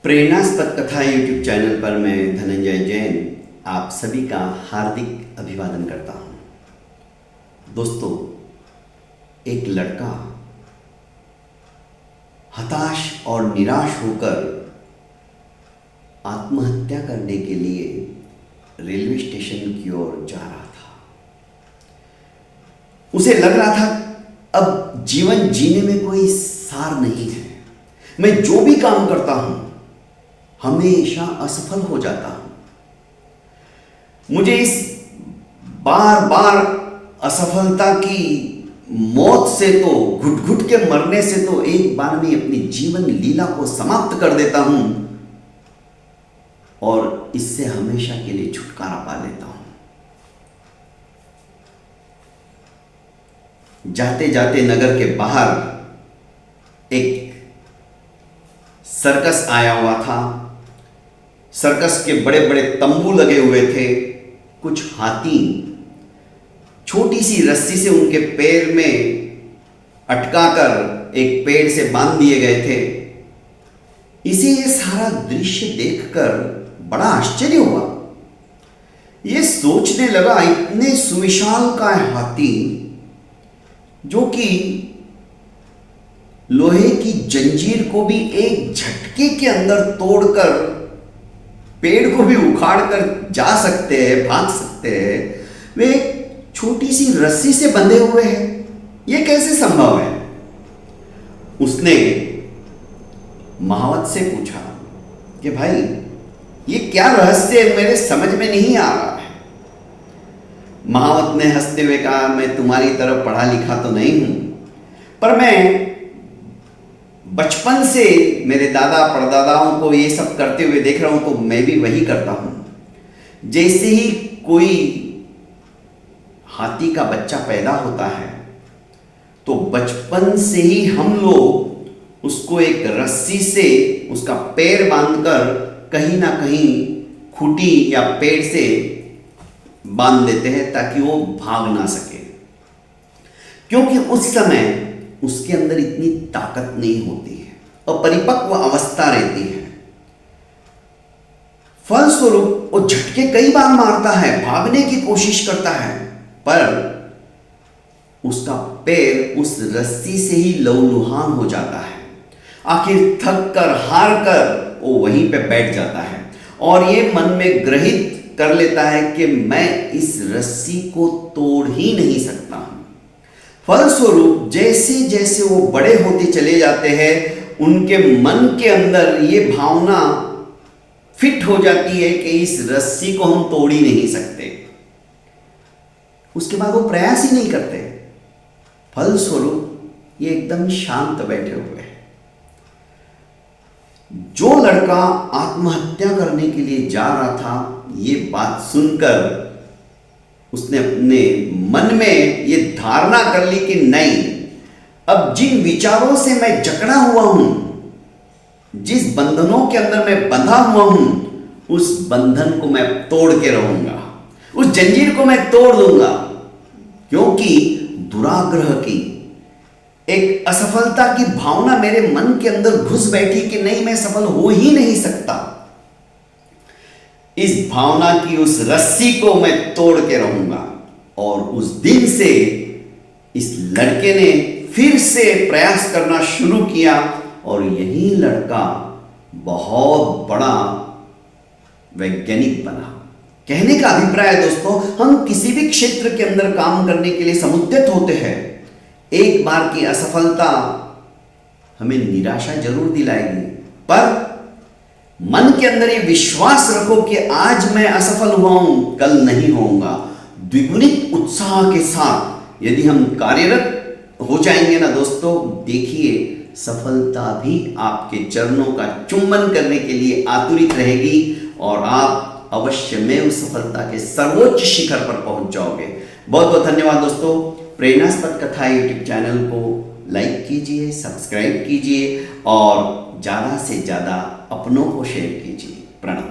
प्रेरणास्पद कथा YouTube channel पर मैं धनंजय जैन आप सभी का हार्दिक अभिवादन करता हूं। दोस्तों, एक लड़का हताश और निराश होकर आत्महत्या करने के लिए रेलवे स्टेशन की ओर जा रहा था। उसे लग रहा था अब जीवन जीने में कोई सार नहीं है। मैं जो भी काम करता हूं हमेशा असफल हो जाता हूं। मुझे इस बार बार असफलता की मौत से तो घुट घुट के मरने से तो एक बार में अपनी जीवन लीला को समाप्त कर देता हूं और इससे हमेशा के लिए छुटकारा पा लेता हूं। जाते जाते नगर के बाहर एक सर्कस आया हुआ था। सर्कस के बड़े बड़े तंबू लगे हुए थे। कुछ हाथी छोटी सी रस्सी से उनके पैर में अटकाकर एक पेड़ से बांध दिए गए थे। इसे ये सारा दृश्य देखकर बड़ा आश्चर्य हुआ। ये सोचने लगा, इतने सुविशाल का हाथी जो कि लोहे की जंजीर को भी एक झटके के अंदर तोड़कर पेड़ को भी उखाड़कर जा सकते हैं, भाग सकते हैं, वे एक छोटी सी रस्सी से बंधे हुए हैं। यह कैसे संभव है? उसने महावत से पूछा कि भाई ये क्या रहस्य है, मेरे समझ में नहीं आ रहा है। महावत ने हंसते हुए कहा, मैं तुम्हारी तरह पढ़ा लिखा तो नहीं हूं, पर मैं बचपन से मेरे दादा परदादाओं को ये सब करते हुए देख रहा हूं, तो मैं भी वही करता हूं। जैसे ही कोई हाथी का बच्चा पैदा होता है तो बचपन से ही हम लोग उसको एक रस्सी से उसका पैर बांधकर कहीं ना कहीं खूंटी या पेड़ से बांध देते हैं ताकि वो भाग ना सके, क्योंकि उस समय उसके अंदर इतनी ताकत नहीं होती है और परिपक्व अवस्था रहती है। फलस्वरूप वो झटके कई बार मारता है, भागने की कोशिश करता है, पर उसका पैर उस रस्सी से ही लहूलुहान हो जाता है। आखिर थक कर हार कर वो वहीं पे बैठ जाता है और ये मन में ग्रहित कर लेता है कि मैं इस रस्सी को तोड़ ही नहीं सकता हूं। फलस्वरूप जैसे जैसे वो बड़े होते चले जाते हैं, उनके मन के अंदर ये भावना फिट हो जाती है कि इस रस्सी को हम तोड़ ही नहीं सकते। उसके बाद वो प्रयास ही नहीं करते। फलस्वरूप ये एकदम शांत बैठे हुए हैं। जो लड़का आत्महत्या करने के लिए जा रहा था, ये बात सुनकर उसने अपने मन में ये धारणा कर ली कि नहीं, अब जिन विचारों से मैं जकड़ा हुआ हूं, जिस बंधनों के अंदर मैं बंधा हुआ हूं, उस बंधन को मैं तोड़ के रहूंगा, उस जंजीर को मैं तोड़ दूंगा। क्योंकि दुराग्रह की एक असफलता की भावना मेरे मन के अंदर घुस बैठी कि नहीं, मैं सफल हो ही नहीं सकता। इस भावना की उस रस्सी को मैं तोड़ के रहूंगा। और उस दिन से इस लड़के ने फिर से प्रयास करना शुरू किया और यही लड़का बहुत बड़ा वैज्ञानिक बना। कहने का अभिप्राय दोस्तों, हम किसी भी क्षेत्र के अंदर काम करने के लिए समुद्यत होते हैं। एक बार की असफलता हमें निराशा जरूर दिलाएगी, पर मन के अंदर ये विश्वास रखो कि आज मैं असफल हुआ हूं, कल नहीं होऊंगा। द्विगुणित उत्साह के साथ यदि हम कार्यरत हो जाएंगे ना दोस्तों, देखिए सफलता भी आपके चरणों का चुंबन करने के लिए आतुरित रहेगी और आप अवश्य में उस सफलता के सर्वोच्च शिखर पर पहुंच जाओगे। बहुत बहुत धन्यवाद दोस्तों। प्रेरणास्पद कथा यूट्यूब चैनल को लाइक कीजिए, सब्सक्राइब कीजिए और ज़्यादा से ज़्यादा अपनों को शेयर कीजिए। प्रणाम।